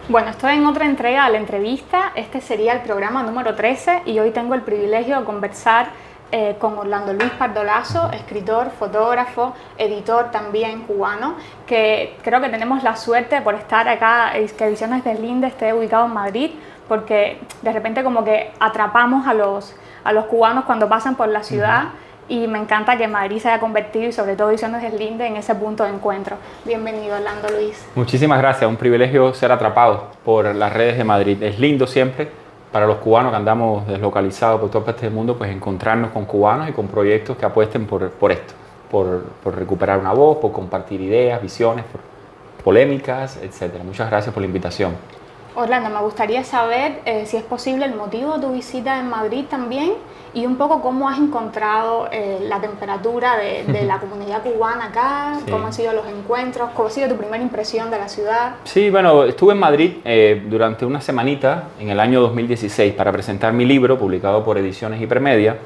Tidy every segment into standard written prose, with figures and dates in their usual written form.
Bueno, estoy en otra entrega de la entrevista. Este sería el programa número 13 y hoy tengo el privilegio de conversar con Orlando Luis Pardolaso, escritor, fotógrafo, editor también cubano, que creo que tenemos la suerte por estar acá, que Ediciones Deslinde esté ubicado en Madrid, porque de repente como que atrapamos a los cubanos cuando pasan por la ciudad. Y me encanta que Madrid se haya convertido, y sobre todo Ediciones Deslinde, en ese punto de encuentro. Bienvenido, Orlando Luis. Muchísimas gracias, un privilegio ser atrapado por las redes de Madrid. Es lindo siempre para los cubanos que andamos deslocalizados por todas partes del mundo, pues encontrarnos con cubanos y con proyectos que apuesten por esto, por recuperar una voz, por compartir ideas, visiones, por polémicas, etc. Muchas gracias por la invitación. Orlando, me gustaría saber si es posible el motivo de tu visita en Madrid también y un poco cómo has encontrado la temperatura de la comunidad cubana acá, sí. Cómo han sido los encuentros, cómo ha sido tu primera impresión de la ciudad. Sí, bueno, estuve en Madrid durante una semanita en el año 2016 para presentar mi libro, publicado por Ediciones Hipermedia,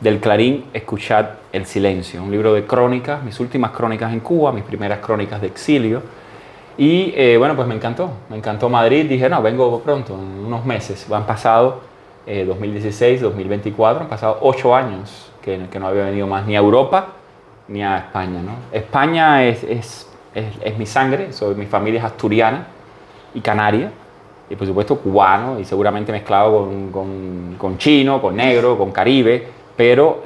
Del Clarín, escuchad el silencio, un libro de crónicas, mis últimas crónicas en Cuba, mis primeras crónicas de exilio. Y bueno, pues me encantó Madrid. Dije, no, vengo pronto, en unos meses. Han pasado 2016, 2024, han pasado 8 años que no había venido más ni a Europa ni a España, ¿no? España es mi sangre, mi familia es asturiana y canaria, y por supuesto cubano, y seguramente mezclado con chino, con negro, con caribe, pero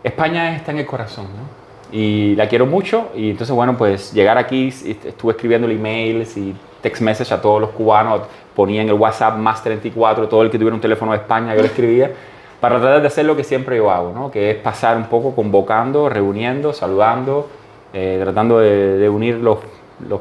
España está en el corazón, ¿no? Y la quiero mucho, y entonces bueno, pues llegar aquí, estuve escribiendo emails y text message a todos los cubanos, ponía en el WhatsApp +34, todo el que tuviera un teléfono de España, yo le escribía, para tratar de hacer lo que siempre yo hago, ¿no? Que es pasar un poco convocando, reuniendo, saludando, tratando de unir los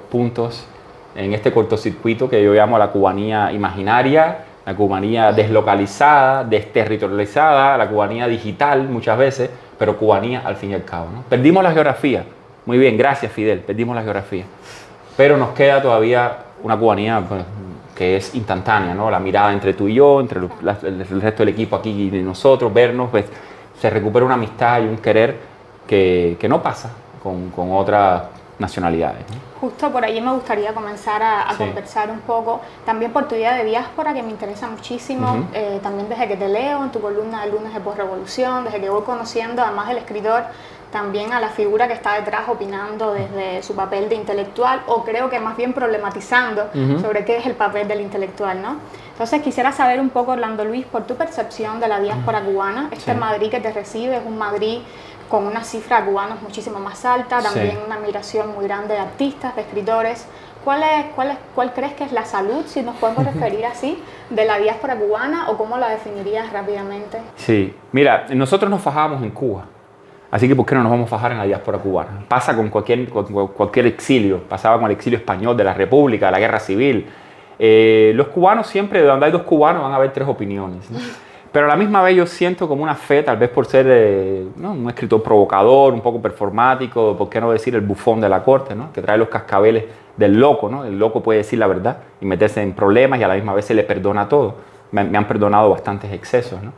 puntos en este cortocircuito que yo llamo la cubanía imaginaria, la cubanía deslocalizada, desterritorializada, la cubanía digital muchas veces, pero cubanía al fin y al cabo, ¿no? Perdimos la geografía, muy bien, gracias Fidel, perdimos la geografía, pero nos queda todavía una cubanía pues, que es instantánea, ¿no? La mirada entre tú y yo, entre el resto del equipo aquí y nosotros, vernos, pues, se recupera una amistad y un querer que no pasa con otras nacionalidades, ¿no? Justo por allí me gustaría comenzar a conversar un poco, también por tu idea de diáspora, que me interesa muchísimo, también desde que te leo en tu columna de lunes de Postrevolución, desde que voy conociendo, además del escritor, también a la figura que está detrás opinando desde su papel de intelectual, o creo que más bien problematizando sobre qué es el papel del intelectual, ¿no? Entonces quisiera saber un poco, Orlando Luis, por tu percepción de la diáspora cubana, Madrid que te recibe es un Madrid con una cifra de cubanos muchísimo más alta, también una migración muy grande de artistas, de escritores. ¿Cuál crees que es la salud, si nos podemos referir así, de la diáspora cubana, o cómo la definirías rápidamente? Sí, mira, nosotros nos fajábamos en Cuba, así que ¿por qué no nos vamos a fajar en la diáspora cubana? Pasa con cualquier exilio, pasaba con el exilio español de la República, de la Guerra Civil. Los cubanos siempre, de donde hay dos cubanos van a haber tres opiniones, ¿no? Pero a la misma vez yo siento como una fe, tal vez por ser ¿no? un escritor provocador, un poco performático, por qué no decir el bufón de la corte, ¿no? Que trae los cascabeles del loco, ¿no? El loco puede decir la verdad y meterse en problemas y a la misma vez se le perdona todo. Me han perdonado bastantes excesos, ¿no?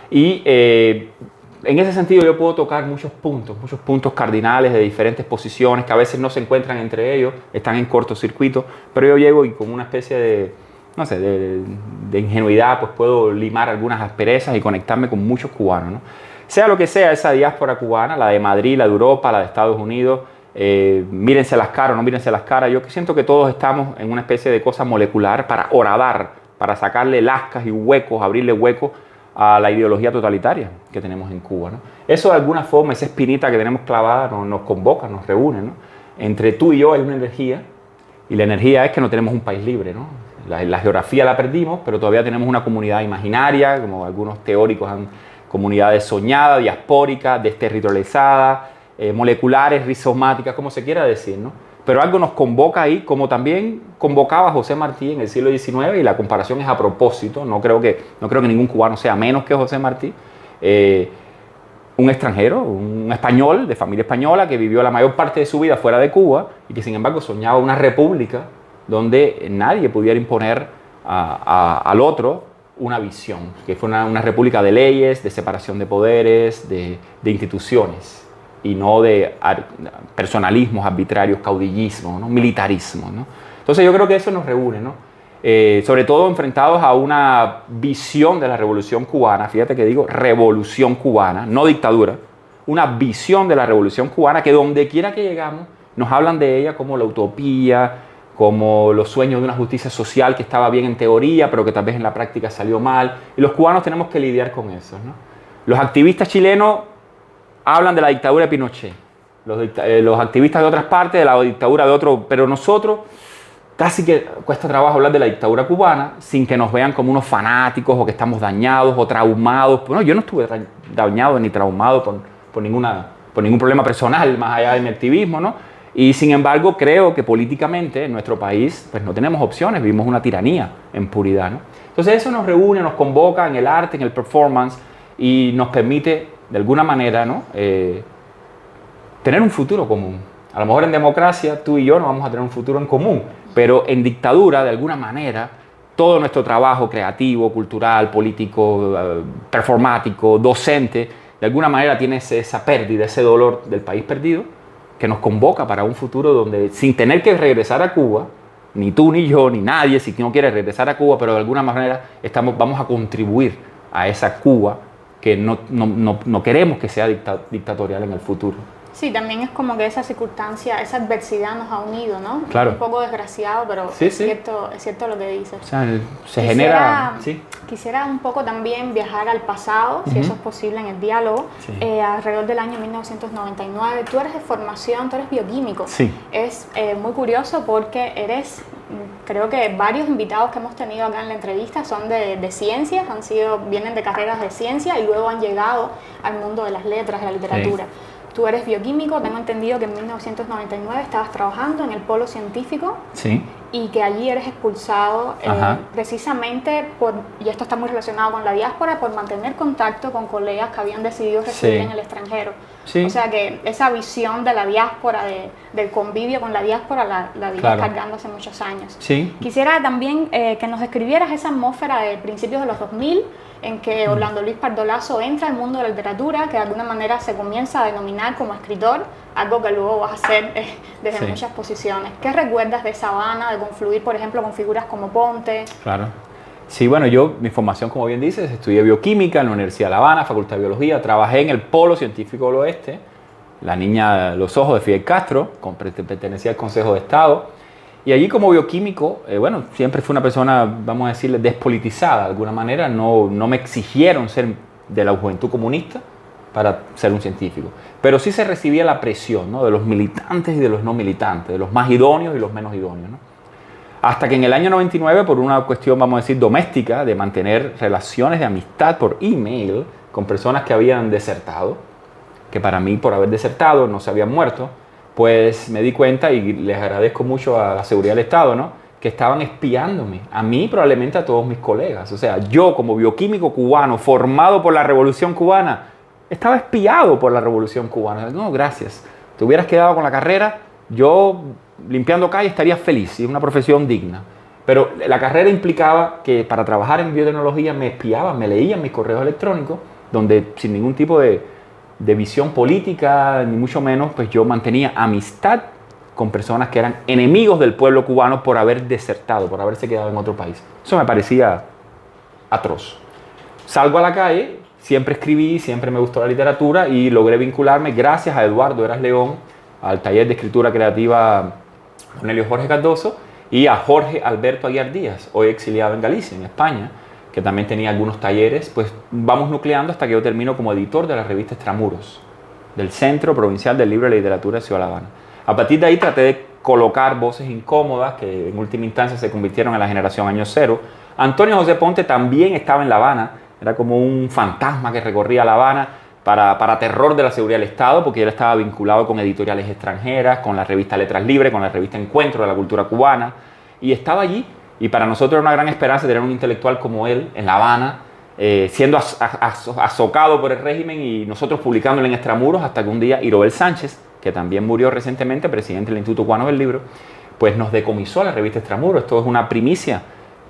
Y en ese sentido yo puedo tocar muchos puntos cardinales de diferentes posiciones que a veces no se encuentran entre ellos, están en cortocircuito, pero yo llego y con una especie de, no sé, de ingenuidad, pues puedo limar algunas asperezas y conectarme con muchos cubanos, ¿no? Sea lo que sea esa diáspora cubana, la de Madrid, la de Europa, la de Estados Unidos, mírense las caras o no mírense las caras, yo siento que todos estamos en una especie de cosa molecular para horadar, para sacarle lascas y huecos, abrirle huecos a la ideología totalitaria que tenemos en Cuba, ¿no? Eso de alguna forma, esa espinita que tenemos clavada nos convoca, nos reúne, ¿no? Entre tú y yo hay una energía, y la energía es que no tenemos un país libre, ¿no? La geografía la perdimos, pero todavía tenemos una comunidad imaginaria, como algunos teóricos han, comunidades soñadas, diaspóricas, desterritorializadas, moleculares, rizomáticas, como se quiera decir, ¿no? Pero algo nos convoca ahí, como también convocaba José Martí en el siglo XIX, y la comparación es a propósito, no creo que ningún cubano sea menos que José Martí, un extranjero, un español de familia española que vivió la mayor parte de su vida fuera de Cuba y que sin embargo soñaba una república donde nadie pudiera imponer al otro una visión, que fue una república de leyes, de separación de poderes, de instituciones y no de personalismos arbitrarios, caudillismo, ¿no? Militarismo, ¿no? Entonces yo creo que eso nos reúne, ¿no? Sobre todo enfrentados a una visión de la revolución cubana, fíjate que digo revolución cubana, no dictadura, una visión de la revolución cubana que donde quiera que llegamos nos hablan de ella como la utopía, como los sueños de una justicia social que estaba bien en teoría, pero que tal vez en la práctica salió mal, y los cubanos tenemos que lidiar con eso, ¿no? Los activistas chilenos hablan de la dictadura de Pinochet, los activistas de otras partes de la dictadura de otro, pero nosotros casi que cuesta trabajo hablar de la dictadura cubana sin que nos vean como unos fanáticos o que estamos dañados o traumados. Bueno, yo no estuve dañado ni traumado por ningún problema personal más allá de mi activismo, ¿no? Y sin embargo creo que políticamente en nuestro país pues no tenemos opciones, vivimos una tiranía en puridad, ¿no? Entonces eso nos reúne, nos convoca en el arte, en el performance y nos permite de alguna manera, ¿no? Tener un futuro común. A lo mejor en democracia tú y yo no vamos a tener un futuro en común, pero en dictadura de alguna manera todo nuestro trabajo creativo, cultural, político, performático, docente, de alguna manera tiene esa pérdida, ese dolor del país perdido que nos convoca para un futuro donde sin tener que regresar a Cuba, ni tú ni yo, ni nadie, si no quiere regresar a Cuba, pero de alguna manera vamos a contribuir a esa Cuba que no queremos que sea dictatorial en el futuro. Sí, también es como que esa circunstancia, esa adversidad nos ha unido, ¿no? Claro. Un poco desgraciado, pero sí, es cierto lo que dices. O sea, genera... Sí. Quisiera un poco también viajar al pasado, si eso es posible en el diálogo, alrededor del año 1999. Tú eres de formación, tú eres bioquímico. Sí. Es muy curioso porque creo que varios invitados que hemos tenido acá en la entrevista son de ciencias, vienen de carreras de ciencia y luego han llegado al mundo de las letras, de la literatura. Sí. Tú eres bioquímico, tengo entendido que en 1999 estabas trabajando en el polo científico. Sí. Y que allí eres expulsado precisamente y esto está muy relacionado con la diáspora, por mantener contacto con colegas que habían decidido residir en el extranjero. Sí. O sea que esa visión de la diáspora, del convivio con la diáspora, la vienes cargando hace muchos años. Sí. Quisiera también que nos describieras esa atmósfera de principios de los 2000, en que Orlando Luis Pardolaso entra al mundo de la literatura, que de alguna manera se comienza a denominar como escritor, algo que luego vas a hacer desde muchas posiciones. ¿Qué recuerdas de esa Habana, de confluir, por ejemplo, con figuras como Ponte? Claro. Sí, bueno, mi formación, como bien dices, estudié bioquímica en la Universidad de La Habana, Facultad de Biología, trabajé en el Polo Científico del Oeste, la niña de los ojos de Fidel Castro, pertenecía al Consejo de Estado. Y allí como bioquímico, siempre fui una persona, vamos a decirle, despolitizada de alguna manera. No me exigieron ser de la juventud comunista para ser un científico. Pero sí se recibía la presión, ¿no? De los militantes y de los no militantes, de los más idóneos y los menos idóneos, ¿no? Hasta que en el año 99, por una cuestión, vamos a decir, doméstica, de mantener relaciones de amistad por email con personas que habían desertado, que para mí, por haber desertado, no se habían muerto, pues me di cuenta, y les agradezco mucho a la seguridad del Estado, ¿no? Que estaban espiándome, a mí probablemente a todos mis colegas. O sea, yo como bioquímico cubano, formado por la Revolución Cubana, estaba espiado por la Revolución Cubana. No, gracias. Te hubieras quedado con la carrera, yo limpiando calle estaría feliz, y es una profesión digna. Pero la carrera implicaba que para trabajar en biotecnología me espiaban, me leían mis correos electrónicos, donde sin ningún tipo de visión política, ni mucho menos, pues yo mantenía amistad con personas que eran enemigos del pueblo cubano por haber desertado, por haberse quedado en otro país. Eso me parecía atroz. Salgo a la calle, siempre escribí, siempre me gustó la literatura y logré vincularme gracias a Eduardo Eras León, al taller de escritura creativa Cornelio Jorge Cardoso y a Jorge Alberto Aguiar Díaz, hoy exiliado en Galicia, en España, que también tenía algunos talleres. Pues vamos nucleando hasta que yo termino como editor de la revista Extramuros, del Centro Provincial del Libro y la Literatura de Ciudad de La Habana. A partir de ahí traté de colocar voces incómodas que en última instancia se convirtieron en la generación Año Cero. Antonio José Ponte también estaba en La Habana, era como un fantasma que recorría La Habana para terror de la seguridad del Estado, porque él estaba vinculado con editoriales extranjeras, con la revista Letras Libres, con la revista Encuentro de la Cultura Cubana, y estaba allí. Y para nosotros era una gran esperanza tener un intelectual como él en La Habana, siendo azocado por el régimen y nosotros publicándolo en Extramuros hasta que un día Irobel Sánchez, que también murió recientemente, presidente del Instituto Cubano del Libro, pues nos decomisó la revista Extramuros. Esto es una primicia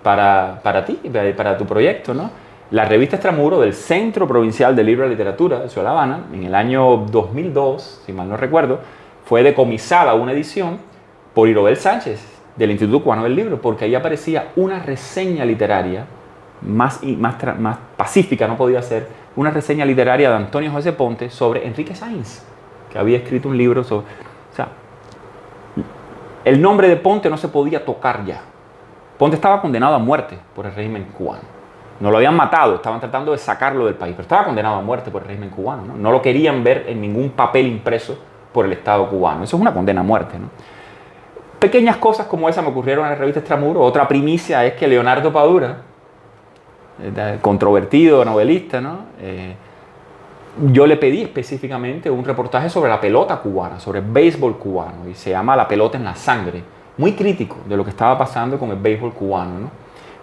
para ti, para tu proyecto, ¿no? La revista Extramuros del Centro Provincial de Libro y Literatura de Ciudad de La Habana, en el año 2002, si mal no recuerdo, fue decomisada una edición por Irobel Sánchez del Instituto Cubano del Libro, porque ahí aparecía una reseña literaria más pacífica, no podía ser, una reseña literaria de Antonio José Ponte sobre Enrique Sáenz, que había escrito un libro sobre... O sea, el nombre de Ponte no se podía tocar ya. Ponte estaba condenado a muerte por el régimen cubano. No lo habían matado, estaban tratando de sacarlo del país, pero estaba condenado a muerte por el régimen cubano, ¿no? No lo querían ver en ningún papel impreso por el Estado cubano. Eso es una condena a muerte, ¿no? Pequeñas cosas como esa me ocurrieron en la revista Extramuros. Otra primicia es que Leonardo Padura, controvertido novelista, ¿no? Yo le pedí específicamente un reportaje sobre la pelota cubana, sobre el béisbol cubano, y se llama La pelota en la sangre. Muy crítico de lo que estaba pasando con el béisbol cubano, ¿no?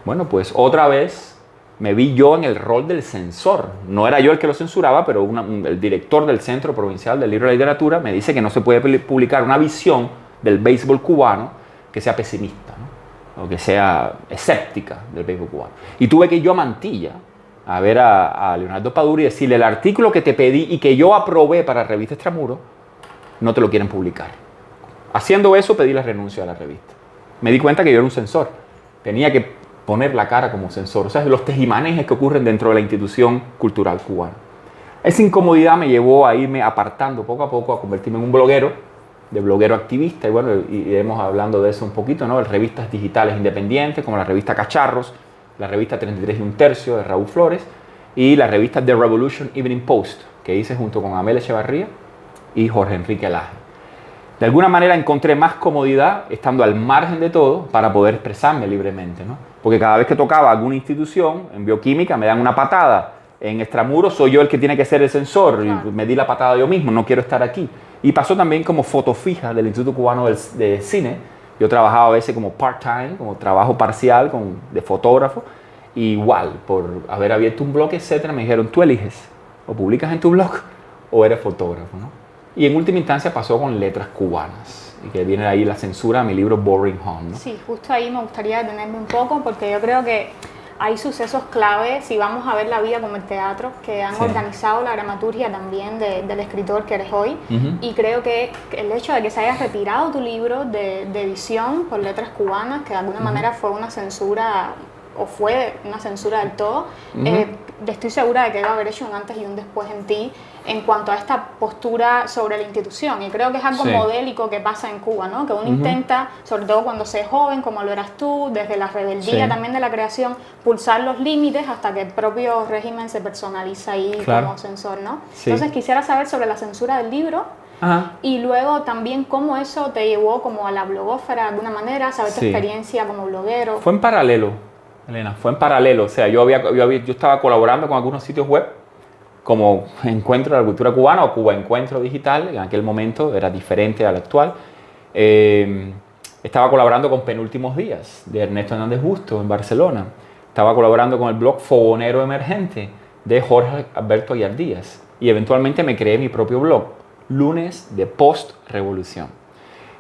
Bueno, pues otra vez me vi yo en el rol del censor. No era yo el que lo censuraba, pero el director del Centro Provincial del Libro y la Literatura me dice que no se puede publicar una visión del béisbol cubano que sea pesimista, ¿no? O que sea escéptica del béisbol cubano. Y tuve que ir yo a Mantilla a ver a Leonardo Padura y decirle: el artículo que te pedí y que yo aprobé para la revista Extramuros, no te lo quieren publicar. Haciendo eso, pedí la renuncia de la revista. Me di cuenta que yo era un censor. Tenía que poner la cara como censor. O sea, los tejimanejes que ocurren dentro de la institución cultural cubana. Esa incomodidad me llevó a irme apartando poco a poco, a convertirme en un bloguero, de bloguero activista. Y bueno, iremos hablando de eso un poquito, ¿no? De revistas digitales independientes, como la revista Cacharros, la revista 33 1/3 de Raúl Flores, y la revista The Revolution Evening Post, que hice junto con Amel Echevarría y Jorge Enrique Laje. De alguna manera encontré más comodidad estando al margen de todo para poder expresarme libremente, ¿no? Porque cada vez que tocaba alguna institución, en bioquímica me dan una patada, en Extramuros soy yo el que tiene que ser el censor, y me di la patada yo mismo, no quiero estar aquí. Y pasó también como foto fija del Instituto Cubano de Cine. Yo trabajaba a veces como part-time, como trabajo parcial de fotógrafo. Y igual, por haber abierto un blog, etcétera, me dijeron: tú eliges, o publicas en tu blog o eres fotógrafo, ¿no? Y en última instancia pasó con Letras Cubanas, y que viene ahí la censura a mi libro Boring Home, ¿no? Sí, justo ahí me gustaría detenerme un poco, porque yo creo que hay sucesos clave, si vamos a ver la vida como el teatro, que han organizado la dramaturgia también del escritor que eres hoy. Y creo que el hecho de que se haya retirado tu libro de edición por Letras Cubanas, que de alguna manera fue una censura, o fue una censura del todo, estoy segura de que va a haber hecho un antes y un después en ti en cuanto a esta postura sobre la institución. Y creo que es algo modélico que pasa en Cuba, ¿no? Que uno intenta, sobre todo cuando se es joven, como lo eras tú, desde la rebeldía también de la creación, pulsar los límites hasta que el propio régimen se personaliza ahí como censor, ¿no? Entonces quisiera saber sobre la censura del libro. Y luego también cómo eso te llevó como a la blogósfera de alguna manera, saber tu experiencia como bloguero. Fue en paralelo, Elena, fue en paralelo. O sea, yo estaba colaborando con algunos sitios web, como Encuentro de la Cultura Cubana o Cuba Encuentro Digital. En aquel momento era diferente al actual. Estaba colaborando con Penúltimos Días, de Ernesto Hernández Busto, en Barcelona. Estaba colaborando con el blog Fogonero Emergente, de Jorge Alberto Ayar Díaz. Y eventualmente me creé mi propio blog, Lunes de Post-Revolución.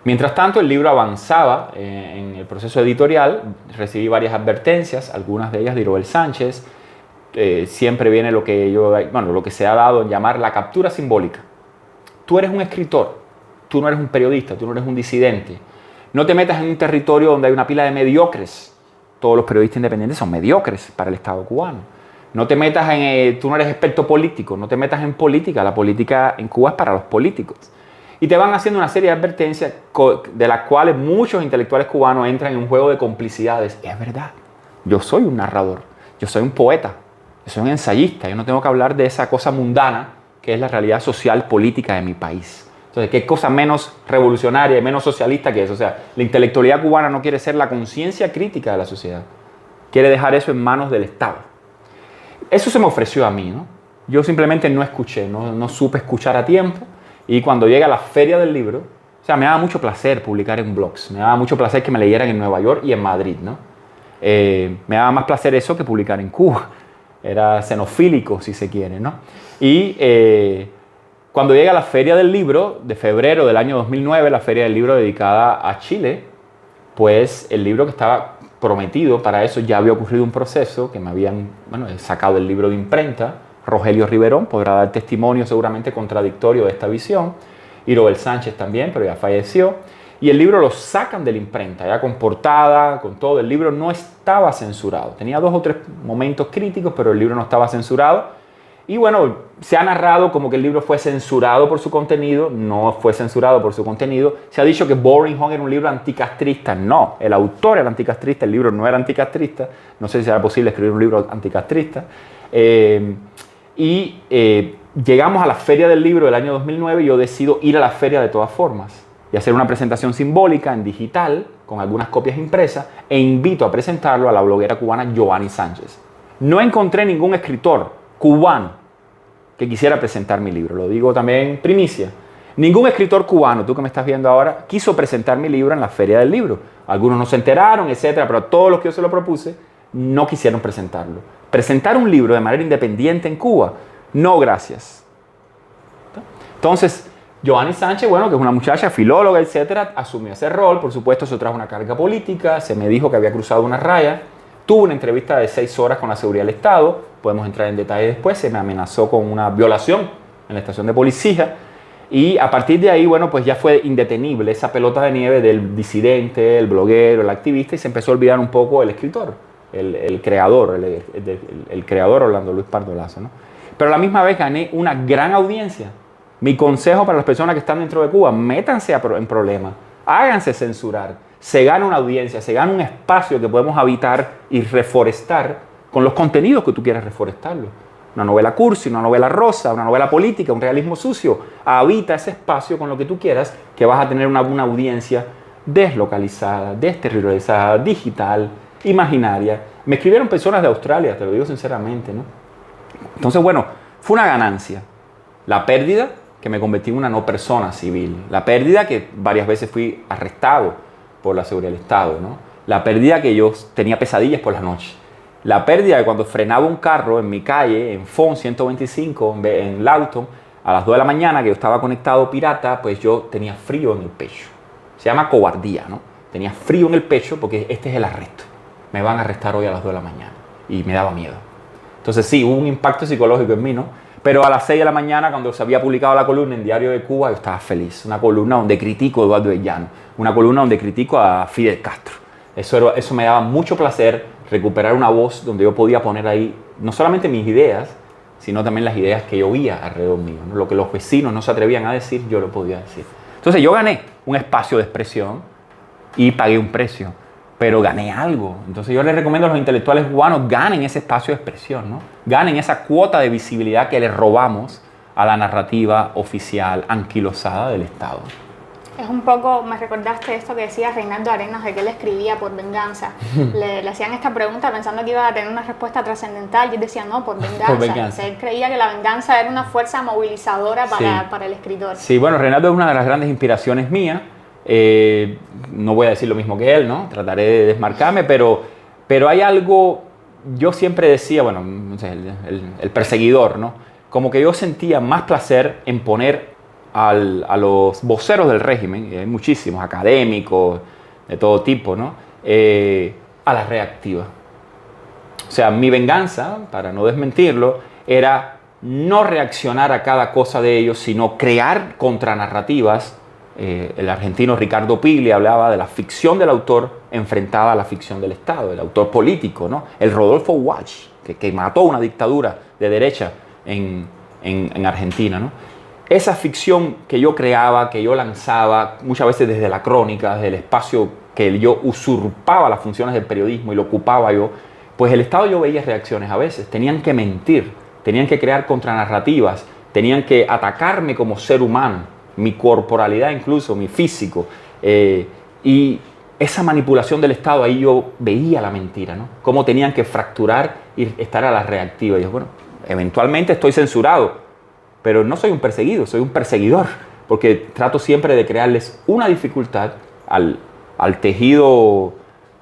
Mientras tanto, el libro avanzaba en el proceso editorial. Recibí varias advertencias, algunas de ellas de Irobel Sánchez. Siempre viene lo que se ha dado en llamar la captura simbólica. Tú eres un escritor, tú no eres un periodista, tú no eres un disidente. No te metas en un territorio donde hay una pila de mediocres. Todos los periodistas independientes son mediocres para el Estado cubano. No te metas tú no eres experto político, no te metas en política. La política en Cuba es para los políticos. Y te van haciendo una serie de advertencias de las cuales muchos intelectuales cubanos entran en un juego de complicidades. Y es verdad, yo soy un narrador, yo soy un poeta, yo soy un ensayista, yo no tengo que hablar de esa cosa mundana que es la realidad social política de mi país. Entonces, ¿qué cosa menos revolucionaria y menos socialista que eso? O sea, la intelectualidad cubana no quiere ser la conciencia crítica de la sociedad, quiere dejar eso en manos del Estado. Eso se me ofreció a mí, ¿no? Yo simplemente no escuché, no supe escuchar a tiempo. Y cuando llega la feria del libro, o sea, me daba mucho placer publicar en blogs, me daba mucho placer que me leyeran en Nueva York y en Madrid, ¿no? Me daba más placer eso que publicar en Cuba. era xenofílico, si se quiere, ¿no? Y cuando llega la Feria del Libro de febrero del año 2009, la Feria del Libro dedicada a Chile, pues el libro que estaba prometido para eso, ya había ocurrido un proceso que me habían sacado el libro de imprenta. Rogelio Riverón podrá dar testimonio seguramente contradictorio de esta visión. Irobel Sánchez también, pero ya falleció. Y el libro lo sacan de la imprenta, ya con portada, con todo. El libro no estaba censurado. Tenía 2 o 3 momentos críticos, pero el libro no estaba censurado. Y bueno, se ha narrado como que el libro fue censurado por su contenido. No fue censurado por su contenido. Se ha dicho que Boring Home era un libro anticastrista. No, el autor era anticastrista, el libro no era anticastrista. No sé si era posible escribir un libro anticastrista. Llegamos a la Feria del Libro del año 2009 y yo decido ir a la feria de todas formas y hacer una presentación simbólica en digital con algunas copias impresas e invito a presentarlo a la bloguera cubana Giovanni Sánchez. No encontré ningún escritor cubano que quisiera presentar mi libro, lo digo también primicia. Ningún escritor cubano, tú que me estás viendo ahora, quiso presentar mi libro en la Feria del Libro. Algunos no se enteraron, etcétera, pero todos los que yo se lo propuse no quisieron presentarlo. Presentar un libro de manera independiente en Cuba, no gracias. Entonces, Giovanni Sánchez, bueno, que es una muchacha filóloga, etcétera, asumió ese rol. Por supuesto, eso trajo una carga política. Se me dijo que había cruzado una raya. Tuve una entrevista de 6 horas con la seguridad del Estado. Podemos entrar en detalle después. Se me amenazó con una violación en la estación de policía. Y a partir de ahí, bueno, pues ya fue indetenible esa pelota de nieve del disidente, el bloguero, el activista, y se empezó a olvidar un poco el escritor, el creador, el creador Orlando Luis Pardo Lazo, ¿no? Pero a la misma vez gané una gran audiencia. Mi consejo para las personas que están dentro de Cuba, métanse en problemas, háganse censurar, se gana una audiencia, se gana un espacio que podemos habitar y reforestar con los contenidos que tú quieras reforestarlo. Una novela cursi, una novela rosa, una novela política, un realismo sucio. Habita ese espacio con lo que tú quieras, que vas a tener una audiencia deslocalizada, desterritorializada, digital, imaginaria. Me escribieron personas de Australia, te lo digo sinceramente, ¿no? Entonces, bueno, fue una ganancia. La pérdida, que me convertí en una no persona civil. La pérdida que varias veces fui arrestado por la seguridad del Estado, ¿no? La pérdida que yo tenía pesadillas por la noche. La pérdida de cuando frenaba un carro en mi calle, en FON 125, en Lawton, a las 2 de la mañana, que yo estaba conectado pirata, pues yo tenía frío en el pecho. Se llama cobardía, ¿no? Tenía frío en el pecho porque este es el arresto. Me van a arrestar hoy a las 2 de la mañana. Y me daba miedo. Entonces sí, hubo un impacto psicológico en mí, ¿no? Pero a las 6 de la mañana, cuando se había publicado la columna en Diario de Cuba, yo estaba feliz. Una columna donde critico a Eduardo de Llano. Una columna donde critico a Fidel Castro. Eso me daba mucho placer, recuperar una voz donde yo podía poner ahí no solamente mis ideas, sino también las ideas que yo oía alrededor mío, ¿no? Lo que los vecinos no se atrevían a decir, yo lo podía decir. Entonces yo gané un espacio de expresión y pagué un precio, pero gané algo. Entonces yo les recomiendo a los intelectuales cubanos, ganen ese espacio de expresión, ¿no? Ganen esa cuota de visibilidad que les robamos a la narrativa oficial anquilosada del Estado. Es un poco, me recordaste esto que decía Reinaldo Arenas, de que él escribía por venganza. Le hacían esta pregunta pensando que iba a tener una respuesta trascendental y él decía no, por venganza. Por venganza. O sea, él creía que la venganza era una fuerza movilizadora para el escritor. Sí, bueno, Reinaldo es una de las grandes inspiraciones mías. No voy a decir lo mismo que él, ¿no? Trataré de desmarcarme, pero hay algo, yo siempre decía, bueno, no sé, el perseguidor, ¿no? Como que yo sentía más placer en poner a los voceros del régimen, y hay muchísimos académicos de todo tipo, ¿no? A la reactiva. O sea, mi venganza, para no desmentirlo, era no reaccionar a cada cosa de ellos, sino crear contranarrativas. El argentino Ricardo Piglia hablaba de la ficción del autor enfrentada a la ficción del Estado, el autor político, ¿no? El Rodolfo Walsh, que mató una dictadura de derecha en Argentina, ¿no? Esa ficción que yo creaba, que yo lanzaba, muchas veces desde la crónica, desde el espacio que yo usurpaba las funciones del periodismo y lo ocupaba yo, pues el Estado yo veía reacciones a veces. Tenían que mentir, tenían que crear contranarrativas, tenían que atacarme como ser humano, mi corporalidad incluso, mi físico. Y esa manipulación del Estado, ahí yo veía la mentira, ¿no? Cómo tenían que fracturar y estar a la reactiva. Y yo, bueno, eventualmente estoy censurado, pero no soy un perseguido, soy un perseguidor, porque trato siempre de crearles una dificultad al tejido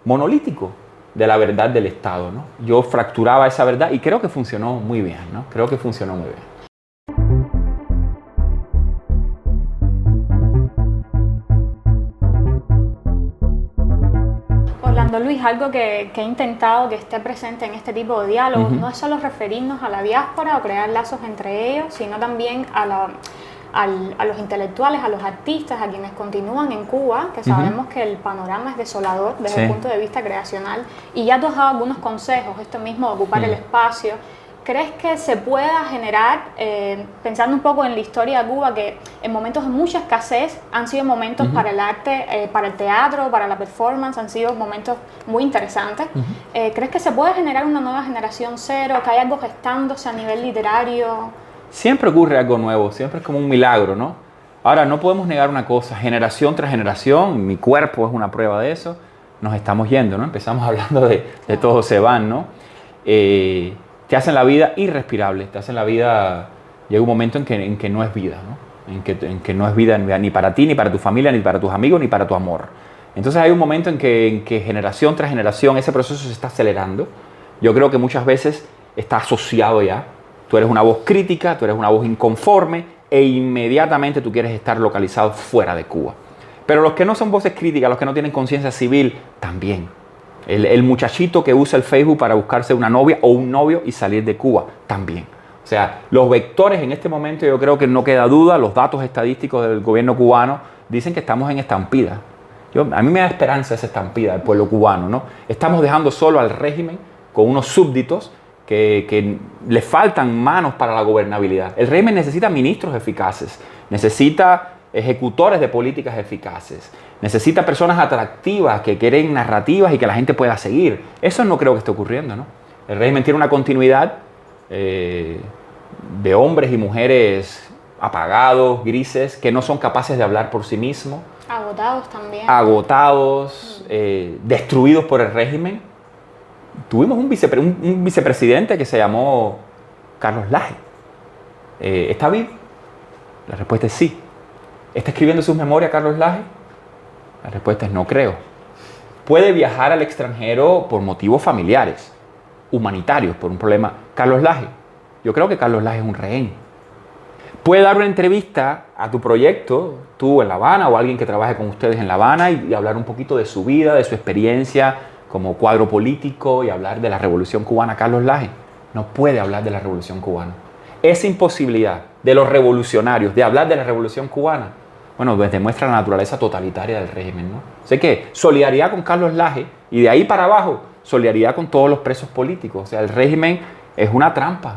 monolítico de la verdad del Estado, ¿no? Yo fracturaba esa verdad y creo que funcionó muy bien, ¿no? Creo que funcionó muy bien. Orlando Luis, algo que he intentado que esté presente en este tipo de diálogos no es solo referirnos a la diáspora o crear lazos entre ellos, sino también a los intelectuales, a los artistas, a quienes continúan en Cuba, que sabemos que el panorama es desolador desde el punto de vista creacional. Y ya tú has dado algunos consejos, esto mismo de ocupar el espacio. ¿Crees que se pueda generar, pensando un poco en la historia de Cuba, que en momentos de mucha escasez han sido momentos para el arte, para el teatro, para la performance, han sido momentos muy interesantes? ¿Crees que se puede generar una nueva generación cero, que hay algo gestándose a nivel literario? Siempre ocurre algo nuevo, siempre es como un milagro, ¿no? Ahora, no podemos negar una cosa, generación tras generación, mi cuerpo es una prueba de eso, nos estamos yendo, ¿no? Empezamos hablando de todos se van, ¿no? Te hacen la vida irrespirable, te hacen la vida, llega un momento en que no es vida, ¿no? En que no es vida ni para ti, ni para tu familia, ni para tus amigos, ni para tu amor. Entonces hay un momento en que generación tras generación ese proceso se está acelerando. Yo creo que muchas veces está asociado ya. Tú eres una voz crítica, tú eres una voz inconforme e inmediatamente tú quieres estar localizado fuera de Cuba. Pero los que no son voces críticas, los que no tienen conciencia civil, también. El muchachito que usa el Facebook para buscarse una novia o un novio y salir de Cuba, también. O sea, los vectores en este momento, yo creo que no queda duda, los datos estadísticos del gobierno cubano dicen que estamos en estampida. A mí me da esperanza esa estampida del pueblo cubano, ¿no? Estamos dejando solo al régimen con unos súbditos que le faltan manos para la gobernabilidad. El régimen necesita ministros eficaces, necesita ejecutores de políticas eficaces, necesita personas atractivas que quieren narrativas y que la gente pueda seguir. Eso no creo que esté ocurriendo, ¿no? El régimen tiene una continuidad de hombres y mujeres apagados, grises, que no son capaces de hablar por sí mismos. Agotados también. Agotados, destruidos por el régimen. Tuvimos un vicepresidente que se llamó Carlos Laje. ¿Está vivo? La respuesta es sí. ¿Está escribiendo sus memorias Carlos Laje? La respuesta es no creo. Puede viajar al extranjero por motivos familiares, humanitarios, por un problema. Carlos Laje, yo creo que Carlos Laje es un rehén. Puede dar una entrevista a tu proyecto, tú en La Habana o alguien que trabaje con ustedes en La Habana y hablar un poquito de su vida, de su experiencia como cuadro político y hablar de la Revolución Cubana. Carlos Laje no puede hablar de la Revolución Cubana. Esa imposibilidad de los revolucionarios de hablar de la Revolución Cubana, bueno, pues demuestra la naturaleza totalitaria del régimen, ¿no? Sé que solidaridad con Carlos Laje y de ahí para abajo, solidaridad con todos los presos políticos. O sea, el régimen es una trampa,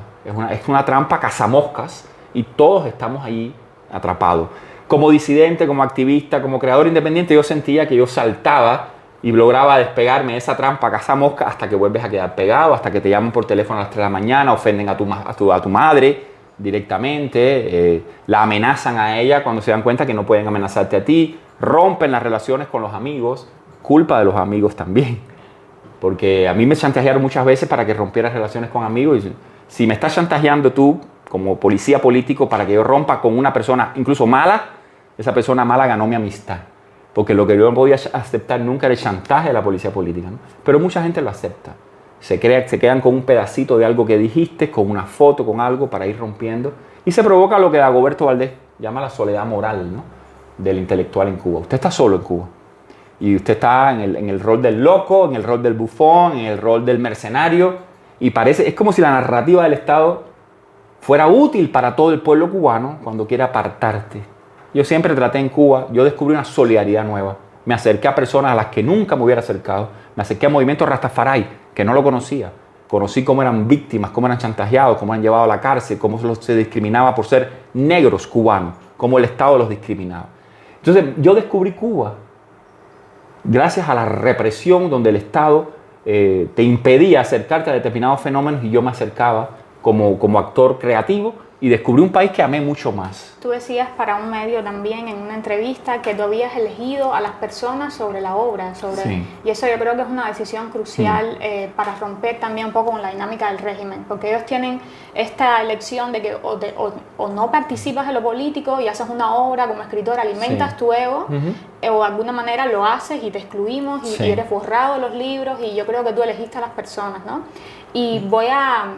es una trampa cazamoscas y todos estamos ahí atrapados. Como disidente, como activista, como creador independiente, yo sentía que yo saltaba y lograba despegarme de esa trampa cazamoscas hasta que vuelves a quedar pegado, hasta que te llaman por teléfono a las 3 de la mañana, ofenden a tu madre directamente, la amenazan a ella cuando se dan cuenta que no pueden amenazarte a ti, rompen las relaciones con los amigos, culpa de los amigos también, porque a mí me chantajearon muchas veces para que rompiera relaciones con amigos y si me estás chantajeando tú como policía político para que yo rompa con una persona incluso mala, esa persona mala ganó mi amistad, porque lo que yo no podía aceptar nunca era el chantaje de la policía política, ¿no? Pero mucha gente lo acepta. Se quedan con un pedacito de algo que dijiste, con una foto, con algo para ir rompiendo. Y se provoca lo que Dagoberto Valdés llama la soledad moral, ¿no? Del intelectual en Cuba. Usted está solo en Cuba. Y usted está en el rol del loco, en el rol del bufón, en el rol del mercenario. Y es como si la narrativa del Estado fuera útil para todo el pueblo cubano cuando quiere apartarte. Yo siempre traté en Cuba, yo descubrí una solidaridad nueva. Me acerqué a personas a las que nunca me hubiera acercado. Me acerqué al movimiento Rastafari, que no lo conocía. Conocí cómo eran víctimas, cómo eran chantajeados, cómo eran llevados a la cárcel, cómo se discriminaba por ser negros cubanos, cómo el Estado los discriminaba. Entonces yo descubrí Cuba gracias a la represión donde el Estado te impedía acercarte a determinados fenómenos y yo me acercaba como actor creativo y descubrí un país que amé mucho más. Tú decías para un medio también en una entrevista que tú habías elegido a las personas sobre la obra, Sí. y eso yo creo que es una decisión crucial para romper también un poco con la dinámica del régimen, porque ellos tienen esta elección de que o no participas en lo político y haces una obra como escritor, alimentas tu ego, o de alguna manera lo haces y te excluimos y eres borrado de los libros, y yo creo que tú elegiste a las personas, ¿no? Y voy a...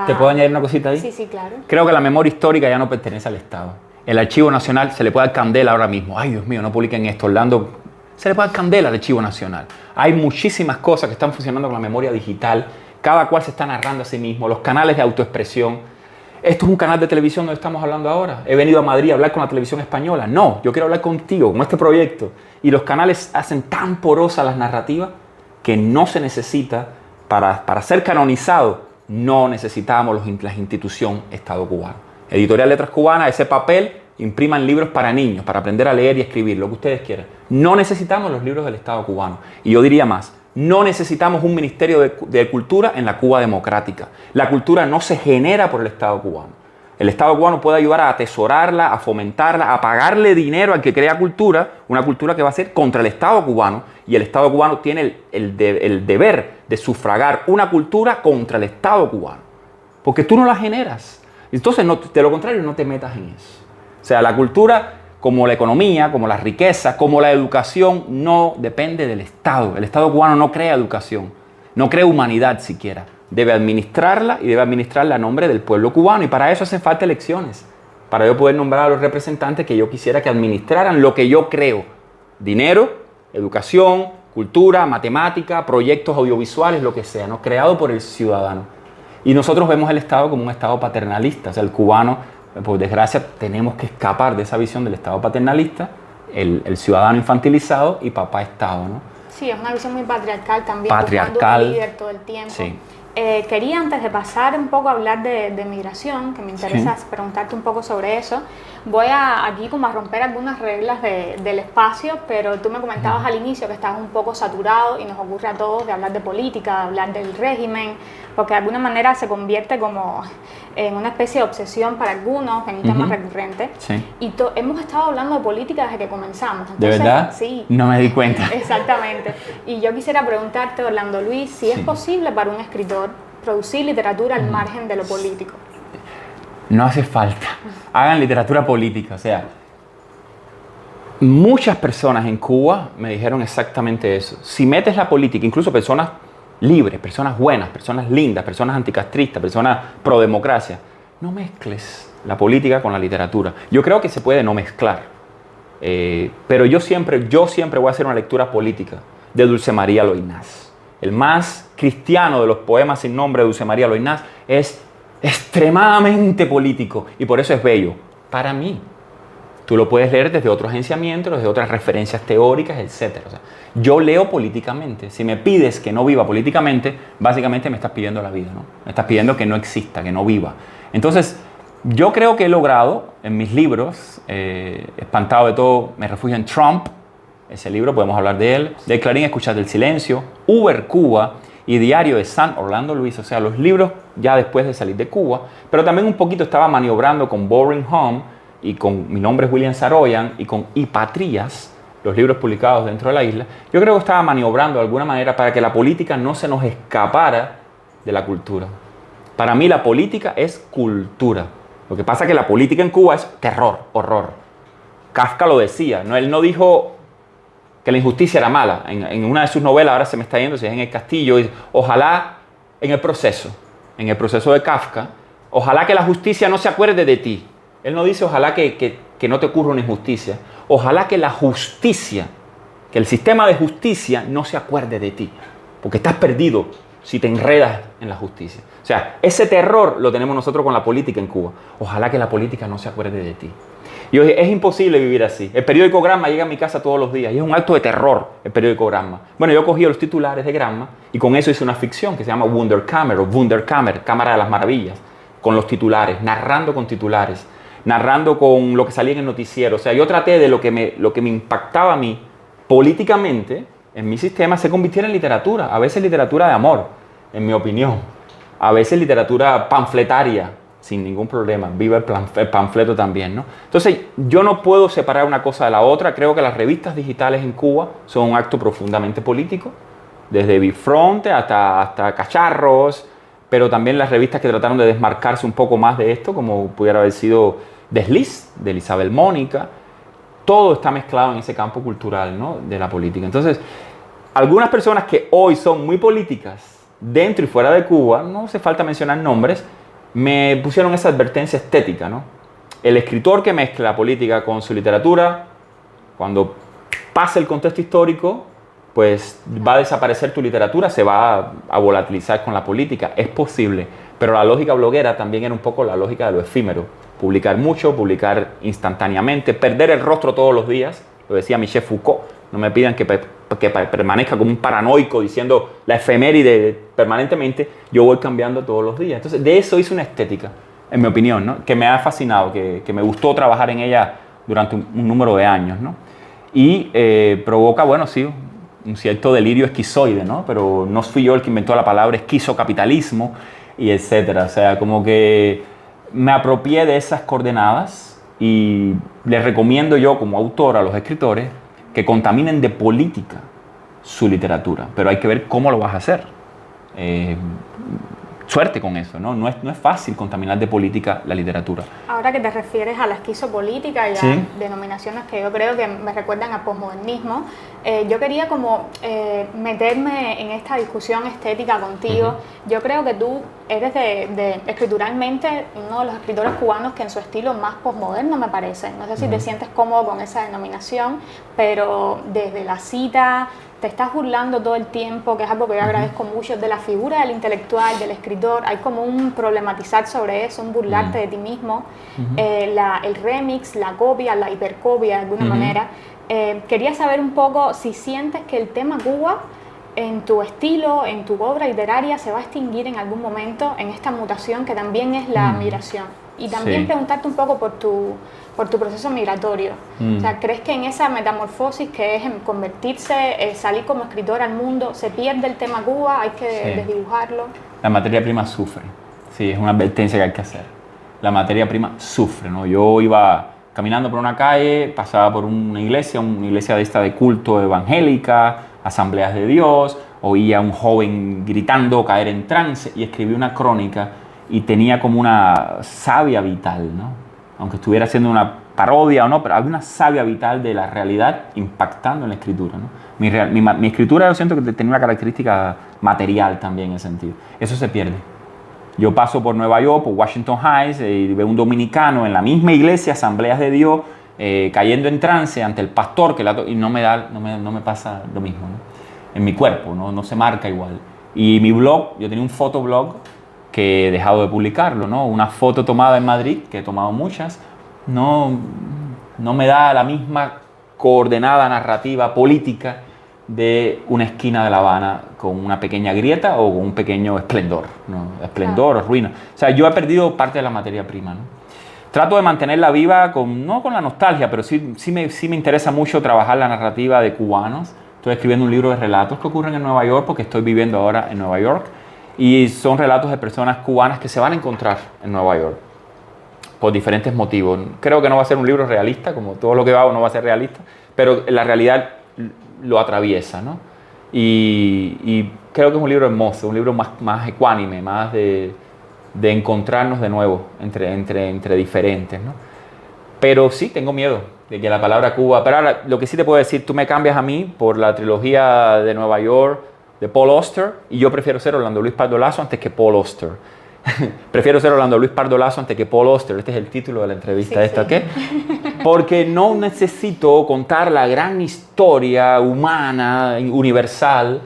¿Te puedo añadir una cosita ahí? Sí, sí, claro. Creo que la memoria histórica ya no pertenece al Estado. El Archivo Nacional se le puede dar candela ahora mismo. Ay, Dios mío, no publiquen esto, Orlando. Se le puede dar candela al Archivo Nacional. Hay muchísimas cosas que están funcionando con la memoria digital. Cada cual se está narrando a sí mismo. Los canales de autoexpresión. Esto es un canal de televisión donde estamos hablando ahora. He venido a Madrid a hablar con la televisión española. No, yo quiero hablar contigo, con este proyecto. Y los canales hacen tan porosas las narrativas que no se necesita para ser canonizado. No necesitamos las instituciones Estado cubano. Editorial Letras Cubanas, ese papel, impriman libros para niños, para aprender a leer y escribir, lo que ustedes quieran. No necesitamos los libros del Estado cubano. Y yo diría más, no necesitamos un Ministerio de Cultura en la Cuba democrática. La cultura no se genera por el Estado cubano. El Estado cubano puede ayudar a atesorarla, a fomentarla, a pagarle dinero al que crea cultura, una cultura que va a ser contra el Estado cubano, y el Estado cubano tiene el deber de sufragar una cultura contra el Estado cubano, porque tú no la generas. Entonces, de lo contrario, no te metas en eso. O sea, la cultura, como la economía, como la riqueza, como la educación, no depende del Estado. El Estado cubano no crea educación, no crea humanidad siquiera. Debe administrarla y debe administrarla a nombre del pueblo cubano, y para eso hacen falta elecciones, para yo poder nombrar a los representantes que yo quisiera que administraran lo que yo creo: dinero, educación, cultura, matemática, proyectos audiovisuales, lo que sea, ¿no? Creado por el ciudadano. Y nosotros vemos el Estado como un Estado paternalista. O sea, el cubano, por desgracia, tenemos que escapar de esa visión del Estado paternalista, el ciudadano infantilizado y papá Estado, ¿no? Sí, es una visión muy patriarcal también, patriarcal, buscando un líder todo el tiempo. Sí. Quería, antes de pasar un poco a hablar de migración, que me interesa preguntarte un poco sobre eso, voy aquí como a romper algunas reglas del espacio, pero tú me comentabas al inicio que estabas un poco saturado, y nos ocurre a todos, de hablar de política, de hablar del régimen, porque de alguna manera se convierte como en una especie de obsesión para algunos, en un tema recurrente. Sí. Y hemos estado hablando de política desde que comenzamos. Entonces, ¿de verdad? Sí. No me di cuenta. Exactamente. Y yo quisiera preguntarte, Orlando Luis, si es posible para un escritor producir literatura al margen de lo político. No hace falta. Hagan literatura política. O sea, muchas personas en Cuba me dijeron exactamente eso. Si metes la política, incluso personas libres, personas buenas, personas lindas, personas anticastristas, personas pro democracia, no mezcles la política con la literatura. Yo creo que se puede no mezclar. Pero yo siempre voy a hacer una lectura política de Dulce María Loynaz. El más cristiano de los poemas sin nombre de Dulce María Loynaz es extremadamente político, y por eso es bello para mí. Tú lo puedes leer desde otro agenciamiento, desde otras referencias teóricas, etc. O sea, yo leo políticamente. Si me pides que no viva políticamente, básicamente me estás pidiendo la vida, ¿no? Me estás pidiendo que no exista, que no viva. Entonces, yo creo que he logrado en mis libros, espantado de todo, me refugio en Trump. Ese libro, podemos hablar de él. De Clarín, Escuchar del Silencio, Uber Cuba y Diario de San Orlando Luis. O sea, los libros ya después de salir de Cuba. Pero también un poquito estaba maniobrando con Boring Home y con Mi nombre es William Saroyan y con Y Patrías, los libros publicados dentro de la isla. Yo creo que estaba maniobrando de alguna manera para que la política no se nos escapara de la cultura. Para mí la política es cultura. Lo que pasa es que la política en Cuba es terror, horror. Kafka lo decía, ¿no? Él no dijo que la injusticia era mala. En una de sus novelas, ahora se me está yendo, si es En el Castillo, dice, ojalá en el proceso de Kafka, ojalá que la justicia no se acuerde de ti. Él no dice ojalá que no te ocurra una injusticia. Ojalá que la justicia, que el sistema de justicia no se acuerde de ti. Porque estás perdido si te enredas en la justicia. O sea, ese terror lo tenemos nosotros con la política en Cuba. Ojalá que la política no se acuerde de ti. Y hoy es imposible vivir así. El periódico Gramma llega a mi casa todos los días y es un acto de terror el periódico Gramma. Bueno, yo cogí los titulares de Gramma y con eso hice una ficción que se llama Wunderkammer o Wunderkammer, Cámara de las Maravillas, con los titulares, narrando con titulares, narrando con lo que salía en el noticiero. O sea, yo traté de lo que me impactaba a mí políticamente en mi sistema se convirtiera en literatura, a veces literatura de amor, en mi opinión. a veces literatura panfletaria, sin ningún problema. Viva el panfleto también, ¿no? Entonces, yo no puedo separar una cosa de la otra. Creo que las revistas digitales en Cuba son un acto profundamente político, desde Bifronte hasta Cacharros, pero también las revistas que trataron de desmarcarse un poco más de esto, como pudiera haber sido Desliz, de Isabel Mónica. Todo está mezclado en ese campo cultural, ¿no?, de la política. Entonces, algunas personas que hoy son muy políticas, dentro y fuera de Cuba, no hace falta mencionar nombres, me pusieron esa advertencia estética, ¿no? El escritor que mezcla política con su literatura, cuando pasa el contexto histórico, pues va a desaparecer tu literatura, se va a volatilizar con la política. Es posible, pero la lógica bloguera también era un poco la lógica de lo efímero. Publicar mucho, publicar instantáneamente, perder el rostro todos los días. Lo decía Michel Foucault, no me pidan que permanezca como un paranoico diciendo la efeméride permanentemente. Yo voy cambiando todos los días. Entonces, de eso hice una estética, en mi opinión, ¿no?, que me ha fascinado, que me gustó trabajar en ella durante un número de años, ¿no? Y provoca, bueno, sí, un cierto delirio esquizoide, ¿no? Pero no fui yo el que inventó la palabra esquizocapitalismo y etcétera. O sea, como que me apropié de esas coordenadas y les recomiendo yo como autor a los escritores que contaminen de política su literatura, pero hay que ver cómo lo vas a hacer. Suerte con eso, ¿no? No es fácil contaminar de política la literatura. Ahora que te refieres a la esquizopolítica y ¿Sí? a denominaciones que yo creo que me recuerdan a posmodernismo, yo quería como meterme en esta discusión estética contigo. Yo creo que tú eres escrituralmente uno de los escritores cubanos que en su estilo más posmoderno, me parece. No sé si te sientes cómodo con esa denominación, pero desde la cita te estás burlando todo el tiempo, que es algo que yo agradezco mucho, de la figura del intelectual, del escritor. Hay como un problematizar sobre eso, un burlarte de ti mismo. El remix, la copia, la hipercopia de alguna manera. Quería saber un poco si sientes que el tema Cuba en tu estilo, en tu obra literaria, se va a extinguir en algún momento en esta mutación que también es la migración. Y también preguntarte un poco por tu proceso migratorio. O sea, ¿crees que en esa metamorfosis que es en convertirse, salir como escritor al mundo, se pierde el tema Cuba, hay que desdibujarlo? La materia prima sufre. Sí, es una advertencia que hay que hacer. La materia prima sufre, ¿no? Yo iba caminando por una calle, pasaba por una iglesia de esta de culto evangélica, asambleas de Dios, oía a un joven gritando, caer en trance, y escribí una crónica y tenía como una savia vital, ¿no? Aunque estuviera haciendo una parodia o no, pero había una savia vital de la realidad impactando en la escritura, ¿no? Mi escritura, yo siento que tenía una característica material también en ese sentido. Eso se pierde. Yo paso por Nueva York, por Washington Heights, y veo un dominicano en la misma iglesia, asambleas de Dios, cayendo en trance ante el pastor, y no me pasa lo mismo, ¿no? En mi cuerpo, no se marca igual. Y mi blog, yo tenía un fotoblog que he dejado de publicarlo, ¿no? Una foto tomada en Madrid, que he tomado muchas, no me da la misma coordenada narrativa política de una esquina de La Habana con una pequeña grieta o con un pequeño esplendor, ¿no? Esplendor o ruina. O sea, yo he perdido parte de la materia prima, ¿no? Trato de mantenerla viva, no con la nostalgia, pero sí me interesa mucho trabajar la narrativa de cubanos. Estoy escribiendo un libro de relatos que ocurren en Nueva York, porque estoy viviendo ahora en Nueva York. Y son relatos de personas cubanas que se van a encontrar en Nueva York por diferentes motivos. Creo que no va a ser un libro realista, como todo lo que hago no va a ser realista, pero la realidad lo atraviesa, ¿no? Y creo que es un libro hermoso, un libro más ecuánime, más de encontrarnos de nuevo entre diferentes, ¿no? Pero sí, tengo miedo de que la palabra Cuba... Pero ahora, lo que sí te puedo decir, tú me cambias a mí por la trilogía de Nueva York, de Paul Auster, y yo prefiero ser Orlando Luis Pardo Lazo antes que Paul Auster. Prefiero ser Orlando Luis Pardo Lazo antes que Paul Auster. Este es el título de la entrevista ¿qué? Porque no necesito contar la gran historia humana, universal,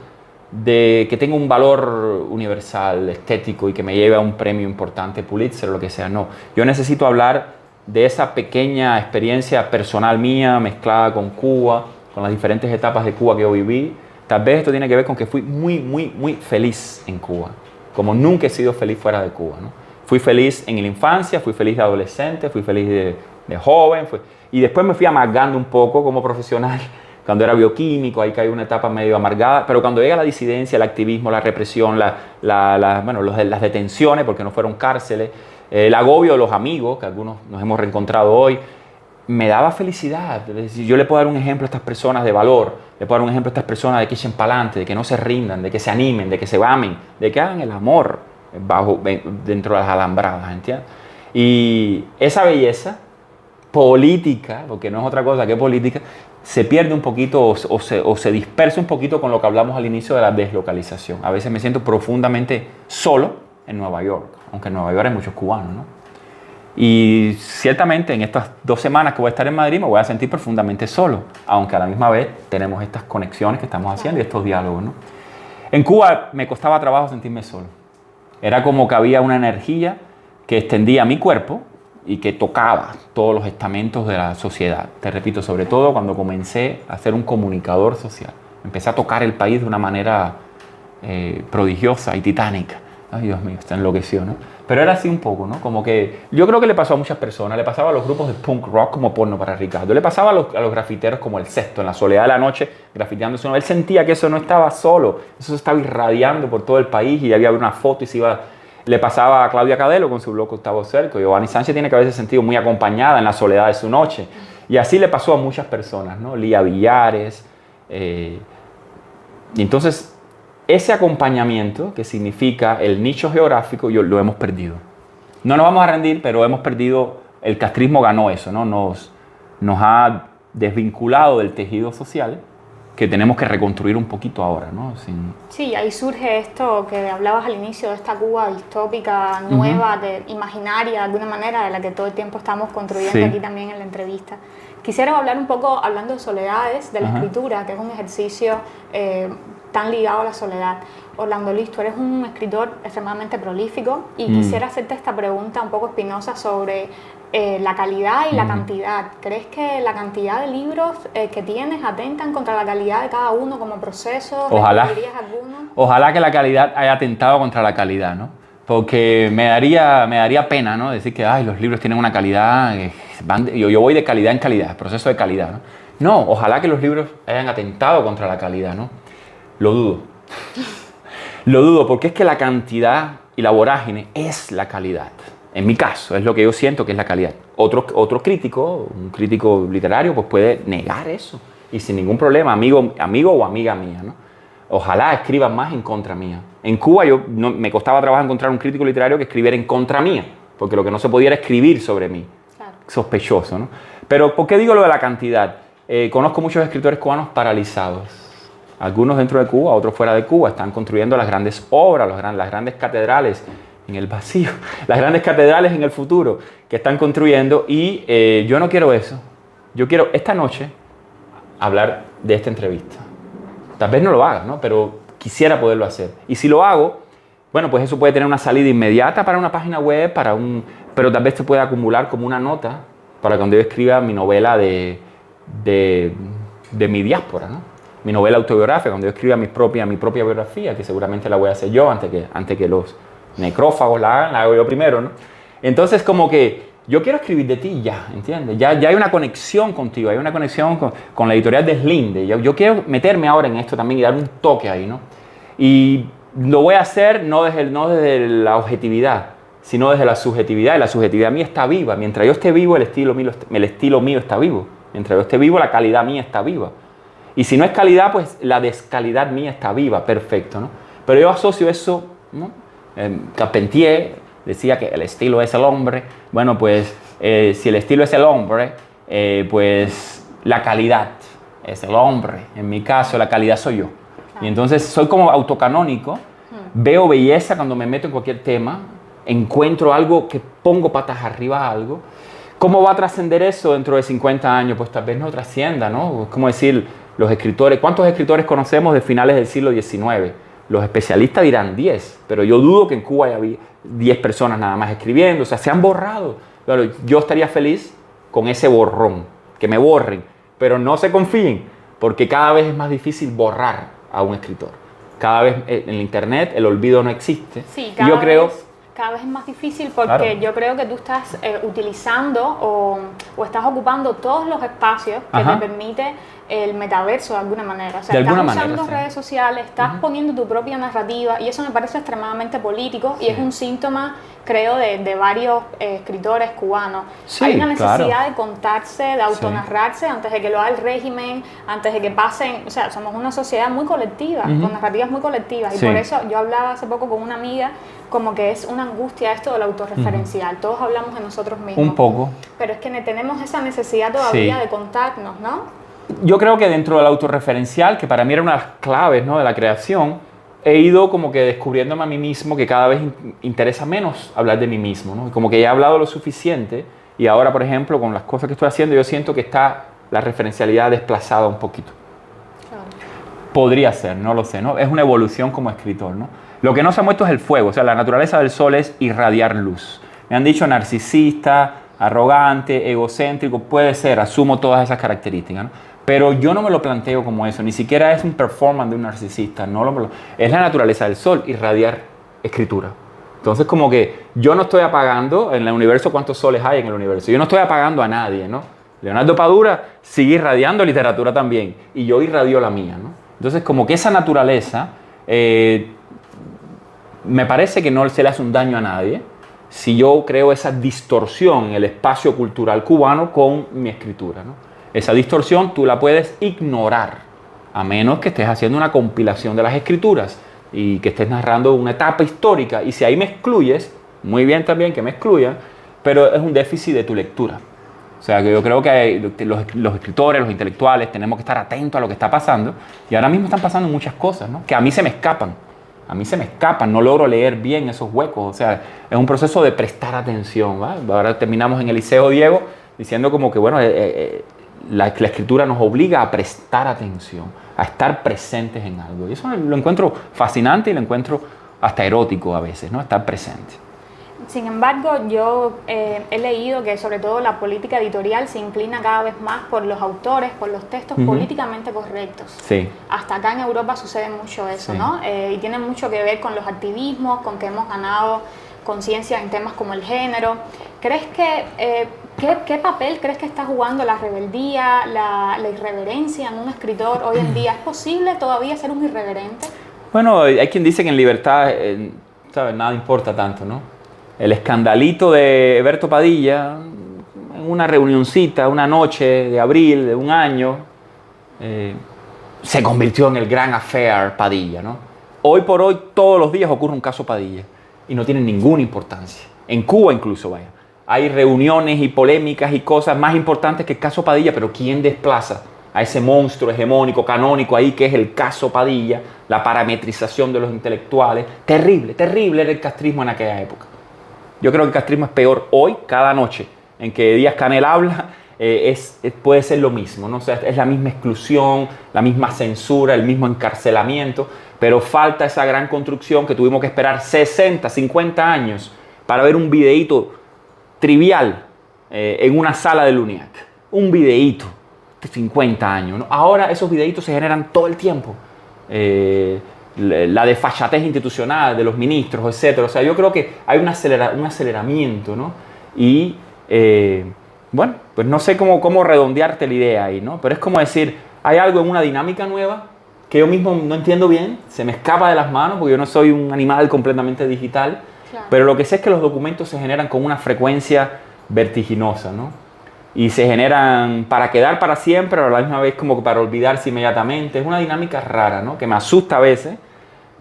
que tenga un valor universal, estético, y que me lleve a un premio importante, Pulitzer o lo que sea. No, yo necesito hablar de esa pequeña experiencia personal mía, mezclada con Cuba, con las diferentes etapas de Cuba que yo viví. Tal vez esto tiene que ver con que fui muy feliz en Cuba, como nunca he sido feliz fuera de Cuba, ¿no? Fui feliz en la infancia, fui feliz de adolescente, fui feliz de joven, y después me fui amargando un poco como profesional Cuando era bioquímico, ahí cae una etapa medio amargada, pero cuando llega la disidencia, el activismo, la represión, las detenciones, porque no fueron cárceles, el agobio de los amigos, que algunos nos hemos reencontrado hoy, me daba felicidad. Es decir, yo le puedo dar un ejemplo a estas personas de valor, le puedo dar un ejemplo a estas personas de que echen para adelante, de que no se rindan, de que se animen, de que se amen, de que hagan el amor dentro de las alambradas, ¿entiendes? Y esa belleza política, porque no es otra cosa que política, se pierde un poquito o se dispersa un poquito con lo que hablamos al inicio de la deslocalización. A veces me siento profundamente solo en Nueva York, aunque en Nueva York hay muchos cubanos, ¿no? Y ciertamente en estas 2 semanas que voy a estar en Madrid me voy a sentir profundamente solo, aunque a la misma vez tenemos estas conexiones que estamos haciendo y estos diálogos, ¿no? En Cuba me costaba trabajo sentirme solo. Era como que había una energía que extendía mi cuerpo y que tocaba todos los estamentos de la sociedad. Te repito, sobre todo cuando comencé a ser un comunicador social. Empecé a tocar el país de una manera prodigiosa y titánica. Ay, Dios mío, está enloquecido, ¿no? Pero era así un poco, ¿no? Como que yo creo que le pasó a muchas personas. Le pasaba a los grupos de punk rock como Porno para Ricardo. Le pasaba a los grafiteros como El Sexto, en la soledad de la noche, grafiteando su nombre. Él sentía que eso no estaba solo. Eso se estaba irradiando por todo el país y había una foto y se iba... Le pasaba a Claudia Cadelo con su blog Octavo Cerco. Giovanni Sánchez tiene que haberse sentido muy acompañada en la soledad de su noche. Y así le pasó a muchas personas, ¿no? Lía Villares. Y entonces... ese acompañamiento, que significa el nicho geográfico, lo hemos perdido. No nos vamos a rendir, pero hemos perdido, el castrismo ganó eso, ¿no? Nos ha desvinculado del tejido social que tenemos que reconstruir un poquito ahora, ¿no? Sí, ahí surge esto que hablabas al inicio, de esta Cuba distópica, nueva, imaginaria de alguna manera, de la que todo el tiempo estamos construyendo aquí también en la entrevista. Quisiera hablar un poco, hablando de soledades, de la escritura, que es un ejercicio tan ligado a la soledad. Orlando Luis, tú eres un escritor extremadamente prolífico y quisiera hacerte esta pregunta un poco espinosa sobre la calidad y la cantidad. ¿Crees que la cantidad de libros que tienes atentan contra la calidad de cada uno como proceso? Ojalá. ¿Dirías alguno? Ojalá que la calidad haya atentado contra la calidad, ¿no? Porque me daría pena, ¿no? Decir que los libros tienen una calidad, yo voy de calidad en calidad, proceso de calidad, ¿no? No, ojalá que los libros hayan atentado contra la calidad, ¿no? Lo dudo. Lo dudo porque es que la cantidad y la vorágine es la calidad. En mi caso, es lo que yo siento que es la calidad. Otro crítico, un crítico literario, pues puede negar eso. Y sin ningún problema, amigo o amiga mía, ¿no? Ojalá escriban más en contra mía. En Cuba me costaba trabajo encontrar un crítico literario que escribiera en contra mía, porque lo que no se podía era escribir sobre mí. Claro. Sospechoso, ¿no? Pero ¿por qué digo lo de la cantidad? Conozco muchos escritores cubanos paralizados. Algunos dentro de Cuba, otros fuera de Cuba, están construyendo las grandes obras, las grandes catedrales en el vacío, las grandes catedrales en el futuro que están construyendo y yo no quiero eso. Yo quiero esta noche hablar de esta entrevista. Tal vez no lo haga, ¿no? Pero quisiera poderlo hacer. Y si lo hago, bueno, pues eso puede tener una salida inmediata para una página web, pero tal vez se puede acumular como una nota para cuando yo escriba mi novela de mi diáspora, ¿no? Mi novela autobiográfica, cuando yo escriba mi propia biografía, que seguramente la voy a hacer yo antes que los necrófagos la hago yo primero, ¿no? Entonces, como que yo quiero escribir de ti ya, ¿entiendes? Ya hay una conexión contigo, hay una conexión con la editorial de Slinde. Yo quiero meterme ahora en esto también y dar un toque ahí, ¿no? Y lo voy a hacer no desde la objetividad, sino desde la subjetividad. Y la subjetividad mía está viva. Mientras yo esté vivo, el estilo mío está vivo. Mientras yo esté vivo, la calidad mía está viva. Y si no es calidad, pues la descalidad mía está viva, perfecto, ¿no? Pero yo asocio eso, ¿no? Carpentier decía que el estilo es el hombre. Bueno, pues si el estilo es el hombre, pues la calidad es el hombre. En mi caso, la calidad soy yo. Y entonces soy como autocanónico, veo belleza cuando me meto en cualquier tema, encuentro algo que pongo patas arriba a algo. ¿Cómo va a trascender eso dentro de 50 años? Pues tal vez no trascienda, ¿no? Es como decir, los escritores, ¿cuántos escritores conocemos de finales del siglo XIX? Los especialistas dirán 10, pero yo dudo que en Cuba haya 10 personas nada más escribiendo, o sea, se han borrado. Claro, yo estaría feliz con ese borrón, que me borren, pero no se confíen, porque cada vez es más difícil borrar a un escritor. Cada vez en el internet el olvido no existe. Sí, y yo creo... Cada vez es más difícil porque yo creo que tú estás utilizando o estás ocupando todos los espacios que te permite el metaverso de alguna manera. O sea, De alguna estás manera, usando sí. redes sociales, estás poniendo tu propia narrativa y eso me parece extremadamente político y es un síntoma, creo, de varios escritores cubanos. Sí, Hay una necesidad claro. de contarse, de autonarrarse antes de que lo haga el régimen, antes de que pasen, o sea, somos una sociedad muy colectiva, con narrativas muy colectivas y Sí. por eso yo hablaba hace poco con una amiga como que es una angustia esto del autorreferencial, todos hablamos de nosotros mismos. Un poco. Pero es que tenemos esa necesidad todavía Sí. de contarnos, ¿no? Yo creo que dentro del autorreferencial, que para mí era una de las claves, ¿no?, de la creación, he ido como que descubriéndome a mí mismo que cada vez interesa menos hablar de mí mismo, ¿no? Como que ya he hablado lo suficiente y ahora, por ejemplo, con las cosas que estoy haciendo, yo siento que está la referencialidad desplazada un poquito. Claro. Podría ser, no lo sé, ¿no? Es una evolución como escritor, ¿no? Lo que no se ha muerto es el fuego, o sea, la naturaleza del sol es irradiar luz. Me han dicho narcisista, arrogante, egocéntrico, puede ser, asumo todas esas características, ¿no? Pero yo no me lo planteo como eso, ni siquiera es un performance de un narcisista, es la naturaleza del sol, irradiar escritura. Entonces como que yo no estoy apagando en el universo cuántos soles hay en el universo, yo no estoy apagando a nadie, ¿no? Leonardo Padura sigue irradiando literatura también y yo irradio la mía, ¿no? Entonces como que esa naturaleza me parece que no se le hace un daño a nadie si yo creo esa distorsión en el espacio cultural cubano con mi escritura, ¿no? Esa distorsión tú la puedes ignorar, a menos que estés haciendo una compilación de las escrituras y que estés narrando una etapa histórica. Y si ahí me excluyes, muy bien también que me excluyan, pero es un déficit de tu lectura. O sea, que yo creo que los escritores, los intelectuales, tenemos que estar atentos a lo que está pasando. Y ahora mismo están pasando muchas cosas, ¿no?, que a mí se me escapan. A mí se me escapan, no logro leer bien esos huecos. O sea, es un proceso de prestar atención, ¿va? Ahora terminamos en el Liceo Diego diciendo como que, bueno, la escritura nos obliga a prestar atención, a estar presentes en algo. Y eso lo encuentro fascinante y lo encuentro hasta erótico a veces, ¿no? Estar presente. Sin embargo, yo he leído que sobre todo la política editorial se inclina cada vez más por los autores, por los textos políticamente correctos. Sí. Hasta acá en Europa sucede mucho eso, Sí. ¿no? Y tiene mucho que ver con los activismos, con que hemos ganado conciencia en temas como el género. ¿Crees que, qué papel crees que está jugando la rebeldía, la irreverencia en un escritor hoy en día? ¿Es posible todavía ser un irreverente? Bueno, hay quien dice que en libertad, ¿sabes?, nada importa tanto, ¿no? El escandalito de Eberto Padilla, en una reunioncita, una noche de abril de un año, se convirtió en el gran affair Padilla, ¿no? Hoy por hoy, todos los días ocurre un caso Padilla y no tiene ninguna importancia. En Cuba incluso, vaya. Hay reuniones y polémicas y cosas más importantes que el caso Padilla, pero ¿quién desplaza a ese monstruo hegemónico, canónico ahí, que es el caso Padilla, la parametrización de los intelectuales? Terrible, terrible era el castrismo en aquella época. Yo creo que el castrismo es peor hoy, cada noche en que Díaz-Canel habla, puede ser lo mismo, ¿no? O sea, es la misma exclusión, la misma censura, el mismo encarcelamiento, pero falta esa gran construcción que tuvimos que esperar 60, 50 años para ver un videíto trivial en una sala del UNIAC. Un videíto de 50 años, ¿no? Ahora esos videitos se generan todo el tiempo. La desfachatez institucional de los ministros, etc. O sea, yo creo que hay un aceleramiento, ¿no? Y, bueno, pues no sé cómo redondearte la idea ahí, ¿no? Pero es como decir, hay algo en una dinámica nueva que yo mismo no entiendo bien, se me escapa de las manos porque yo no soy un animal completamente digital, claro. Pero lo que sé es que los documentos se generan con una frecuencia vertiginosa, ¿no? Y se generan para quedar para siempre, pero a la misma vez como que para olvidarse inmediatamente. Es una dinámica rara, ¿no?, que me asusta a veces,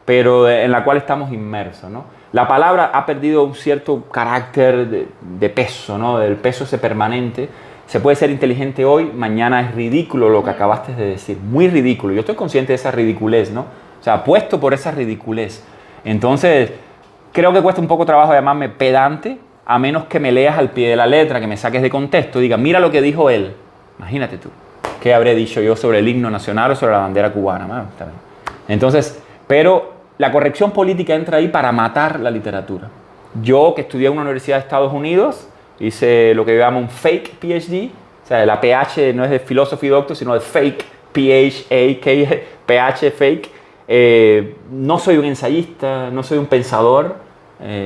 pero en la cual estamos inmersos, ¿no? La palabra ha perdido un cierto carácter de peso, ¿no? El peso ese permanente. Se puede ser inteligente hoy, mañana es ridículo lo que acabaste de decir, muy ridículo. Yo estoy consciente de esa ridiculez, ¿no? O sea, apuesto por esa ridiculez. Entonces, creo que cuesta un poco trabajo llamarme pedante, a menos que me leas al pie de la letra, que me saques de contexto y digas, mira lo que dijo él. Imagínate tú, ¿qué habré dicho yo sobre el himno nacional o sobre la bandera cubana? Bueno, está bien. Entonces, pero la corrección política entra ahí para matar la literatura. Yo, que estudié en una universidad de Estados Unidos, hice lo que llamo un fake PhD, o sea, la PH no es de philosophy doctor, sino de fake, PH fake. No soy un ensayista, no soy un pensador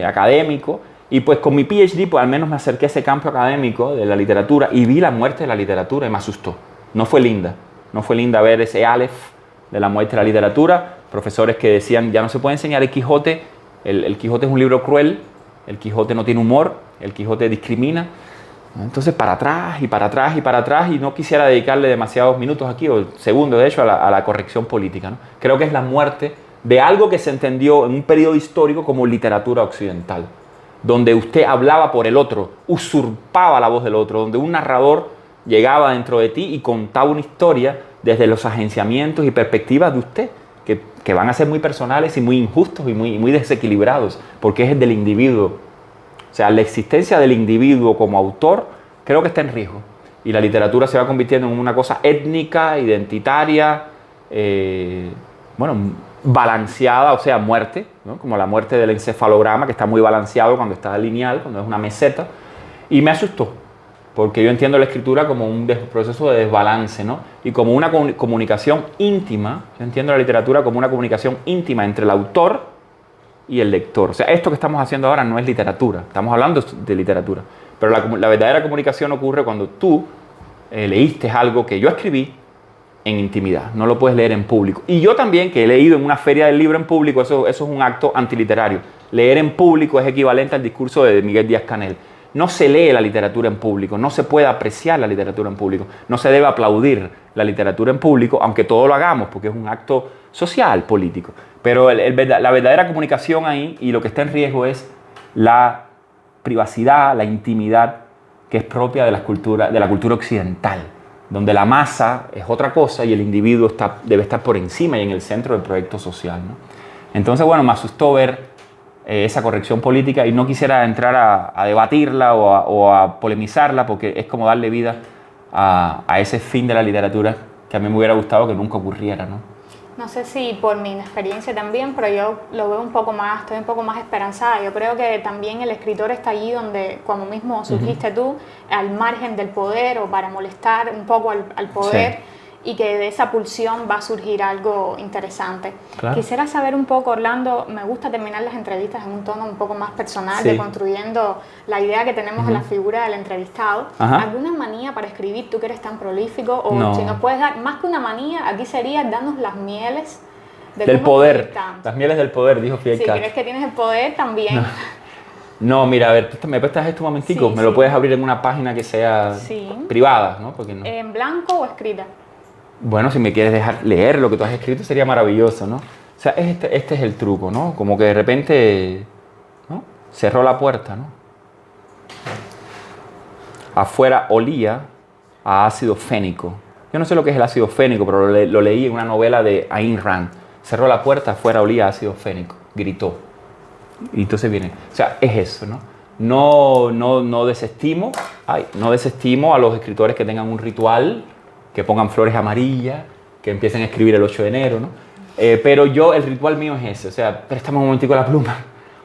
académico, y pues con mi PhD pues al menos me acerqué a ese campo académico de la literatura y vi la muerte de la literatura y me asustó. No fue linda, No fue linda ver ese Aleph de la muerte de la literatura. Profesores que decían, ya no se puede enseñar el Quijote. El Quijote es un libro cruel. El Quijote no tiene humor. El Quijote discrimina. Entonces, para atrás y para atrás y para atrás. Y no quisiera dedicarle demasiados minutos aquí, o segundos, de hecho, a la corrección política, ¿no? Creo que es la muerte de algo que se entendió en un periodo histórico como literatura occidental, donde usted hablaba por el otro, usurpaba la voz del otro, donde un narrador llegaba dentro de ti y contaba una historia desde los agenciamientos y perspectivas de usted, que van a ser muy personales y muy injustos y muy desequilibrados, porque es el del individuo. O sea, la existencia del individuo como autor creo que está en riesgo. Y la literatura se va convirtiendo en una cosa étnica, identitaria, balanceada, o sea, muerte, ¿no? Como la muerte del encefalograma, que está muy balanceado cuando está lineal, cuando es una meseta. Y me asustó, porque yo entiendo la escritura como un proceso de desbalance, ¿no? Y como una comunicación íntima. Yo entiendo la literatura como una comunicación íntima entre el autor y el lector. O sea, esto que estamos haciendo ahora no es literatura, estamos hablando de literatura. Pero la verdadera comunicación ocurre cuando tú leíste algo que yo escribí en intimidad, no lo puedes leer en público. Y yo también, que he leído en una feria del libro en público, eso es un acto antiliterario. Leer en público es equivalente al discurso de Miguel Díaz-Canel. No se lee la literatura en público, no se puede apreciar la literatura en público, no se debe aplaudir la literatura en público, aunque todo lo hagamos, porque es un acto social, político. Pero la verdadera comunicación ahí, y lo que está en riesgo, es la privacidad, la intimidad, que es propia de la cultura occidental, donde la masa es otra cosa y el individuo debe estar por encima y en el centro del proyecto social, ¿no? Entonces, bueno, me asustó ver esa corrección política y no quisiera entrar a debatirla o a polemizarla, porque es como darle vida a ese fin de la literatura que a mí me hubiera gustado que nunca ocurriera, ¿no? No sé si por mi experiencia también, pero yo lo veo un poco más, estoy un poco más esperanzada. Yo creo que también el escritor está allí donde, como mismo surgiste tú, al margen del poder o para molestar un poco al poder. Sí. Y que de esa pulsión va a surgir algo interesante. Claro. Quisiera saber un poco, Orlando, me gusta terminar las entrevistas en un tono un poco más personal, sí, de construyendo la idea que tenemos de la figura del entrevistado. Ajá. ¿Alguna manía para escribir, tú que eres tan prolífico? O no. Si nos puedes dar, más que una manía, aquí sería darnos las mieles del poder. Las mieles del poder, dijo Fidel Castro. Si crees que tienes el poder, también. No, mira, a ver, ¿me prestas esto un momentico? Sí, ¿me lo puedes abrir en una página que sea privada, ¿no? Porque no. ¿En blanco o escrita? Bueno, si me quieres dejar leer lo que tú has escrito sería maravilloso, ¿no? O sea, este es el truco, ¿no? Como que de repente, ¿no? Cerró la puerta, ¿no? Afuera olía a ácido fénico. Yo no sé lo que es el ácido fénico, pero lo leí en una novela de Ayn Rand. Cerró la puerta, afuera olía a ácido fénico. Gritó. Y entonces viene. O sea, es eso, ¿no? No desestimo a los escritores que tengan un ritual, que pongan flores amarillas, que empiecen a escribir el 8 de enero, ¿no? Pero el ritual mío es ese, o sea, préstame un momentico la pluma.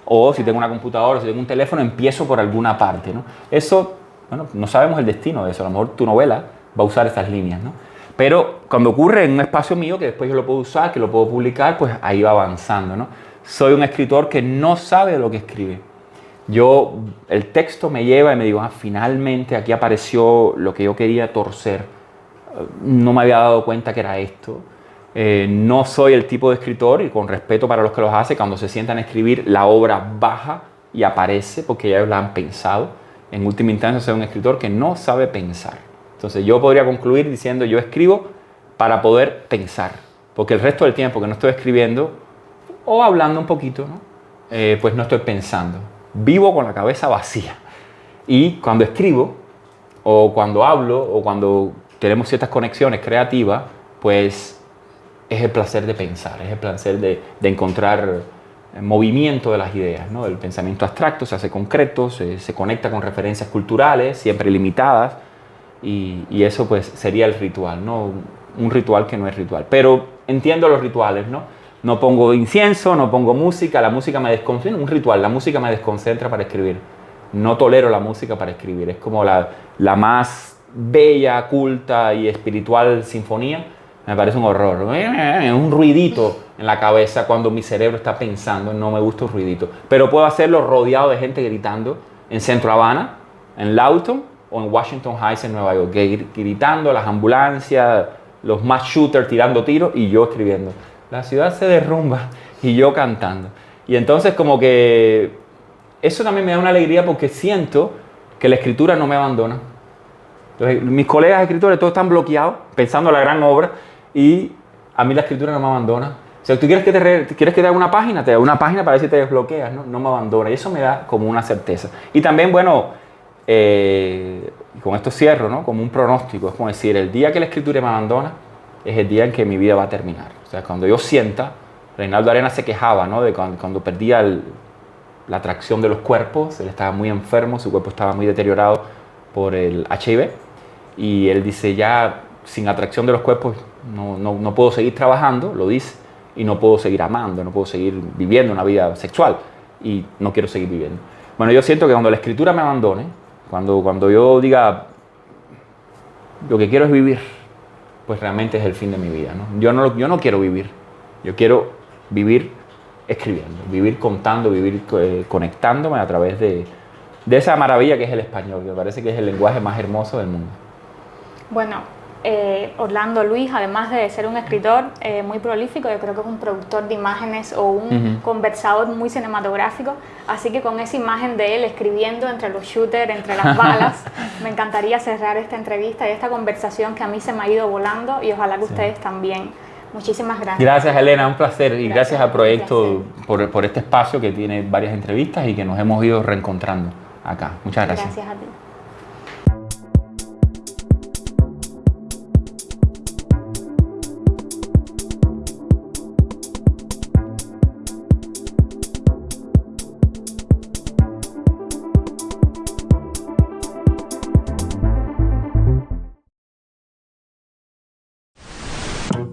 O si tengo una computadora, si tengo un teléfono, empiezo por alguna parte, ¿no? Eso, bueno, no sabemos el destino de eso, a lo mejor tu novela va a usar estas líneas, ¿no? Pero cuando ocurre en un espacio mío, que después yo lo puedo usar, que lo puedo publicar, pues ahí va avanzando, ¿no? Soy un escritor que no sabe de lo que escribe. El texto me lleva y me digo, finalmente aquí apareció lo que yo quería torcer. No me había dado cuenta que era esto. No soy el tipo de escritor, y con respeto para los que los hacen, cuando se sientan a escribir, la obra baja y aparece porque ya la han pensado. En última instancia, soy un escritor que no sabe pensar. Entonces yo podría concluir diciendo, yo escribo para poder pensar, porque el resto del tiempo que no estoy escribiendo o hablando un poquito, ¿no? Pues no estoy pensando. Vivo con la cabeza vacía. Y cuando escribo, o cuando hablo, o cuando tenemos ciertas conexiones creativas, pues es el placer de pensar, es el placer de encontrar movimiento de las ideas, ¿no? El pensamiento abstracto se hace concreto, se conecta con referencias culturales, siempre limitadas, y eso pues sería el ritual, ¿no? Un ritual que no es ritual. Pero entiendo los rituales, ¿no? No pongo incienso, no pongo música, la música me desconcentra, un ritual, la música me desconcentra para escribir. No tolero la música para escribir, es como la más bella, culta y espiritual sinfonía, me parece un horror. Un ruidito en la cabeza cuando mi cerebro está pensando, no me gusta un ruidito. Pero puedo hacerlo rodeado de gente gritando en Centro Habana, en Lawton o en Washington Heights en Nueva York, gritando, las ambulancias, los más shooters tirando tiros y yo escribiendo. La ciudad se derrumba y yo cantando. Y entonces como que eso también me da una alegría porque siento que la escritura no me abandona. Entonces, mis colegas escritores todos están bloqueados pensando en la gran obra y a mí la escritura no me abandona. O sea, tú quieres que te haga una página, te da una página para ver si te desbloqueas, ¿no? No me abandona. Y eso me da como una certeza. Y también, bueno, con esto cierro, ¿no? Como un pronóstico. Es como decir, el día que la escritura me abandona es el día en que mi vida va a terminar. O sea, cuando yo sienta, Reinaldo Arenas se quejaba, ¿no? De cuando perdía la atracción de los cuerpos, él estaba muy enfermo, su cuerpo estaba muy deteriorado por el HIV. Y él dice, ya sin atracción de los cuerpos no puedo seguir trabajando, lo dice. Y no puedo seguir amando, no puedo seguir viviendo una vida sexual y no quiero seguir viviendo. Bueno, yo siento que cuando la escritura me abandone, cuando yo diga lo que quiero es vivir, pues realmente es el fin de mi vida, ¿no? Yo no quiero vivir, yo quiero vivir escribiendo, vivir contando, vivir conectándome a través de esa maravilla que es el español, que me parece que es el lenguaje más hermoso del mundo. Bueno, Orlando Luis, además de ser un escritor muy prolífico, yo creo que es un productor de imágenes o un conversador muy cinematográfico, así que con esa imagen de él escribiendo entre los shooters, entre las balas, me encantaría cerrar esta entrevista y esta conversación que a mí se me ha ido volando y ojalá que ustedes también. Muchísimas gracias. Gracias, Elena, un placer y gracias al proyecto por este espacio que tiene varias entrevistas y que nos hemos ido reencontrando acá. Muchas gracias. Gracias a ti.